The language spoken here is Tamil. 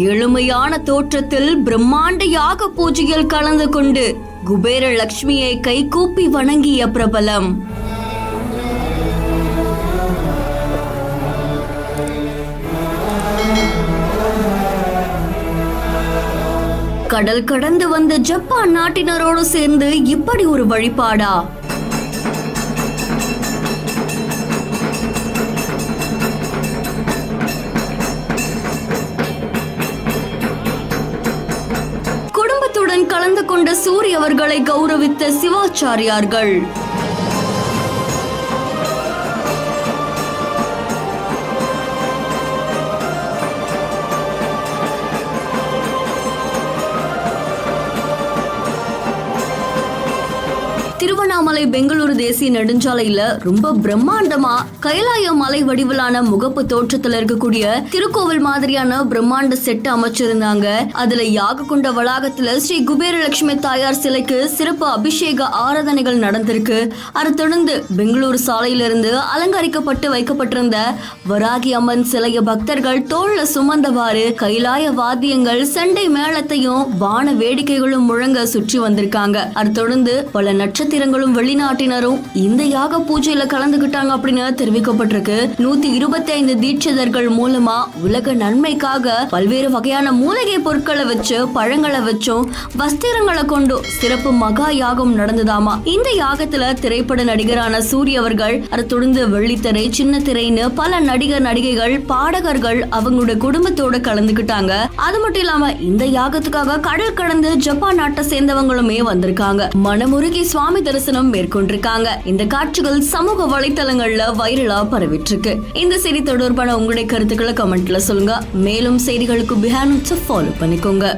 எளிமையான தோற்றத்தில் பிரம்மாண்ட யாக பூஜையில் கலந்து கொண்டு குபேர லட்சுமியை கைகூப்பி வணங்கிய பிரபலம். கடல் கடந்து வந்த ஜப்பான் நாட்டினரோடு சேர்ந்து இப்படி ஒரு வழிபாடா? குடும்பத்துடன் கலந்து கொண்ட சூரி அவர்களை கௌரவித்த சிவாச்சாரியார்கள். திருவண்ணாமலை பெங்களூரு தேசிய நெடுஞ்சாலையில ரொம்ப பிரம்மாண்டமா கைலாய மலை வடிவிலான முகப்பு தோற்றத்துல இருக்கக்கூடிய திருக்கோவில் மாதிரியான பிரம்மாண்ட செட் அமைச்சிருந்தாங்க. அதுல யாக கொண்ட வளாகத்துல ஸ்ரீ குபேரலட்சுமி தாயார் சிலைக்கு சிறப்பு அபிஷேக ஆராதனைகள் நடந்திருக்கு. அதை தொடர்ந்து பெங்களூரு சாலையிலிருந்து அலங்கரிக்கப்பட்டு வைக்கப்பட்டிருந்த வராகி அம்மன் சிலைய பக்தர்கள் தோல்ல சுமந்தவாறு கைலாய வாத்தியங்கள் சண்டை மேளத்தையும் வான வேடிக்கைகளும் முழங்க சுற்றி வந்திருக்காங்க. அதை தொடர்ந்து பல நட்சத்திரங்களும் வெளிநாட்டினரும் இந்த யாக பூஜையில கலந்துகிட்டாங்க அப்படின்னு தெரிவிக்கப்பட்டிருக்கு. 125 தீட்சிதர்கள் மூலமா உலக நன்மைக்காக பல்வேறு வகையான மூலிகை பொருட்களை வச்சு பழங்களை வச்சும் வஸ்திரங்களை கொண்டும் சிறப்பு மகா யாகம் நடந்ததாமா. இந்த யாகத்துல திரைப்பட நடிகரான சூரிய அவர்கள், அதை தொடர்ந்து வெள்ளித்திரை, சின்ன திரைன்னு பல நடிகர் நடிகைகள் பாடகர்கள் அவங்களுடைய குடும்பத்தோட கலந்துகிட்டாங்க. அது மட்டும் இல்லாம இந்த யாகத்துக்காக கடல் கடந்து ஜப்பான் நாட்டை சேர்ந்தவங்களுமே வந்திருக்காங்க. மனமுருகி சுவாமி தரிசனம் மேற்கொண்டிருக்காங்க. இந்த காட்சிகள் சமூக வலைத்தளங்கள்ல வைரலா பரவிட்டு இருக்கு. இந்த செய்தி தொடர்பான உங்களுடைய கருத்துக்களை கமெண்ட்ல சொல்லுங்க. மேலும் செய்திகளுக்கு பிஹாண்ட் ஃபாலோ பண்ணிக்கோங்க.